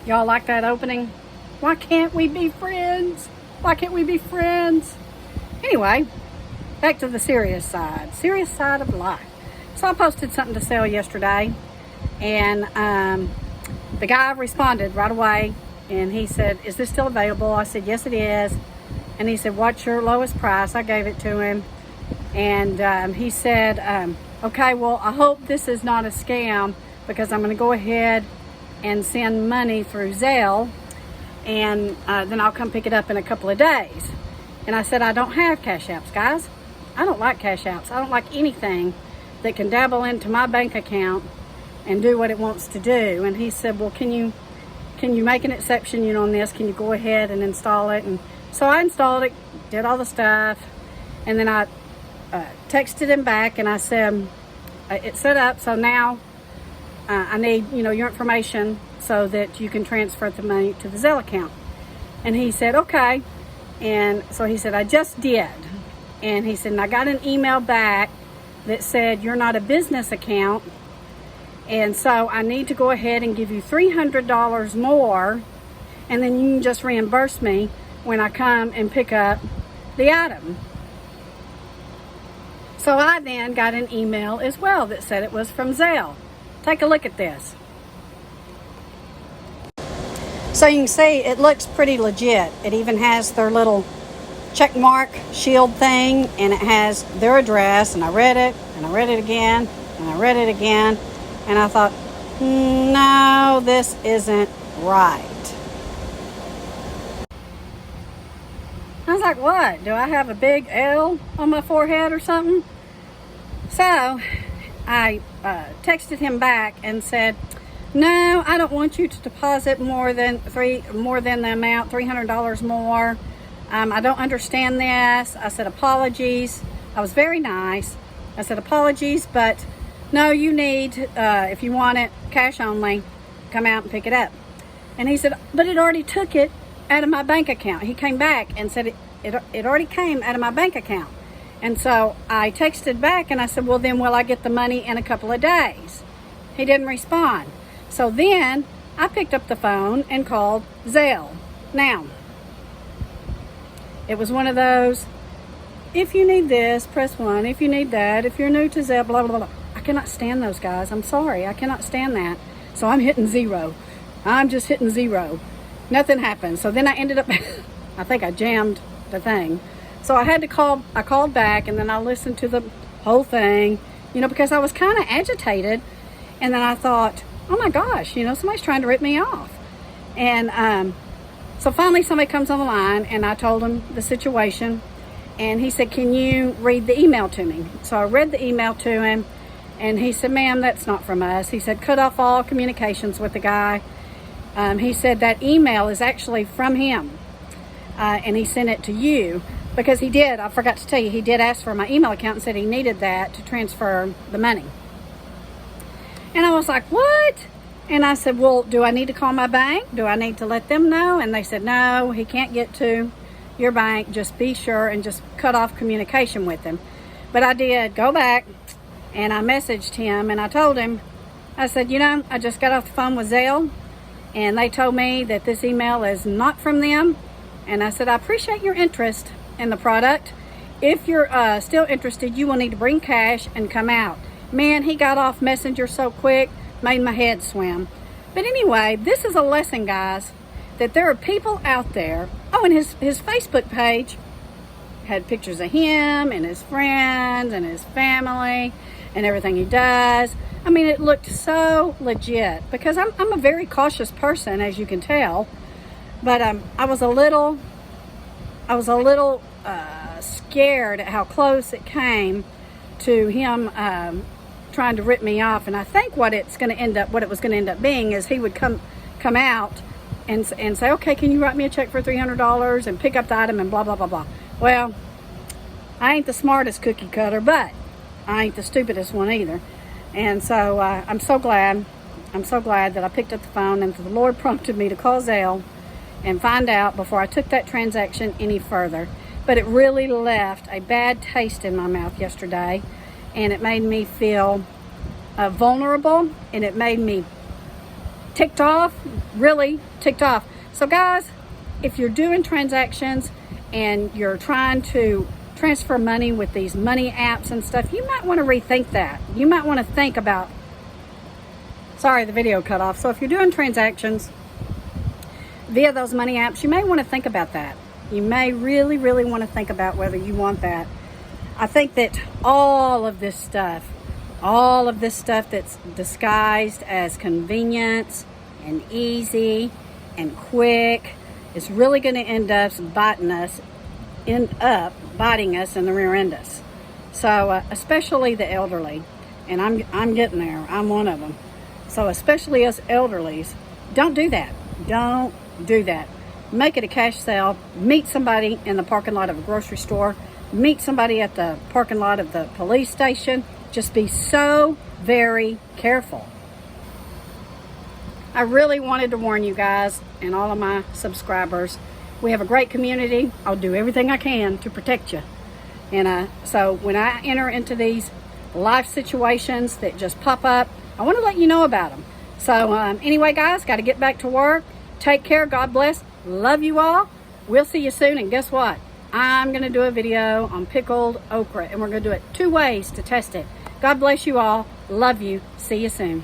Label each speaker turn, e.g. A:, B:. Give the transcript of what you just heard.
A: Y'all like that opening? Why can't we be friends? Why can't we be friends? Anyway, back to the serious side of life. So I posted something to sell yesterday, and the guy responded right away, and he said, "Is this still available?" I said, "Yes, it is." And he said, "What's your lowest price?" I gave it to him, and he said, "Okay, well, I hope this is not a scam, because I'm going to go ahead and send money through Zelle, and then I'll come pick it up in a couple of days." And I said, "I don't have cash apps, guys. I don't like cash apps. I don't like anything that can dabble into my bank account and do what it wants to do." And he said, "Well, can you make an exception, on this? Can you go ahead and install it?" And so I installed it, did all the stuff, and then I texted him back, and I said, "It's set up, so now I need, your information so that you can transfer the money to the Zelle account." And he said, "Okay." And so he said, "I just did." And he said, "And I got an email back that said you're not a business account, and so I need to go ahead and give you $300 more, and then you can just reimburse me when I come and pick up the item." So I then got an email as well that said it was from Zelle. Take a look at this. So you can see it looks pretty legit. It even has their little check mark shield thing, and it has their address, and I read it, and I read it again, and I read it again, and I thought, no, this isn't right. I was like, what? Do I have a big L on my forehead or something? So I texted him back and said, "No, I don't want you to deposit more than the amount, $300 more. I don't understand this." I said, "Apologies." I was very nice. I said, "Apologies, but no, you need, if you want it cash only, come out and pick it up." And he said, "But it already took it out of my bank account." He came back and said it already came out of my bank account. And so I texted back and I said, "Well, then will I get the money in a couple of days?" He didn't respond. So then I picked up the phone and called Zelle. Now, it was one of those, if you need this, press 1. If you need that, if you're new to Zelle, blah, blah, blah. I cannot stand those guys. I'm sorry. I cannot stand that. So I'm hitting 0. I'm just hitting 0. Nothing happened. So then I ended up, I think I jammed the thing. So I called back, and then I listened to the whole thing, because I was kind of agitated. And then I thought, oh my gosh, somebody's trying to rip me off. And so finally somebody comes on the line, and I told him the situation, and he said, "Can you read the email to me?" So I read the email to him, and he said, "Ma'am, that's not from us." He said, "Cut off all communications with the guy." He said that email is actually from him, and he sent it to you, because I forgot to tell you, he did ask for my email account and said he needed that to transfer the money. And I was like, what? And I said, "Well, do I need to call my bank? Do I need to let them know?" And they said, "No, he can't get to your bank. Just be sure and just cut off communication with him." But I did go back, and I messaged him, and I told him, I said, "I just got off the phone with Zelle, and they told me that this email is not from them." And I said, "I appreciate your interest in the product. If you're still interested, you will need to bring cash and come out." Man, he got off Messenger so quick, made my head swim. But anyway, this is a lesson, guys, that there are people out there. Oh, and his Facebook page had pictures of him and his friends and his family and everything he does. I mean, it looked so legit, because I'm a very cautious person, as you can tell. But I was a little scared at how close it came to him trying to rip me off. And I think what it was going to end up being is he would come out and say, "Okay, can you write me a check for $300 and pick up the item," and blah blah blah blah. Well, I ain't the smartest cookie cutter, but I ain't the stupidest one either. And so I'm so glad that I picked up the phone, and the Lord prompted me to call Zelle and find out before I took that transaction any further. But it really left a bad taste in my mouth yesterday, and it made me feel vulnerable, and it made me ticked off, really ticked off. So guys, if you're doing transactions and you're trying to transfer money with these money apps and stuff, you might want to rethink that. You might want to think about, sorry, the video cut off. So if you're doing transactions via those money apps, you may want to think about that. You may really, really want to think about whether you want that. I think that all of this stuff that's disguised as convenience and easy and quick is really going to end up biting us in the rear end us. So especially the elderly, and I'm getting there. I'm one of them. So especially us elderlies, don't do that. Don't do that. Make it a cash sale. Meet somebody in the parking lot of a grocery store. Meet somebody at the parking lot of the police station. Just be so very careful. I really wanted to warn you guys and all of my subscribers. We have a great community. I'll do everything I can to protect you. And so when I enter into these life situations that just pop up, I want to let you know about them. So anyway, guys, got to get back to work. Take care. God bless. Love you all. We'll see you soon. And guess what? I'm going to do a video on pickled okra, and we're going to do it 2 ways to test it. God bless you all. Love you. See you soon.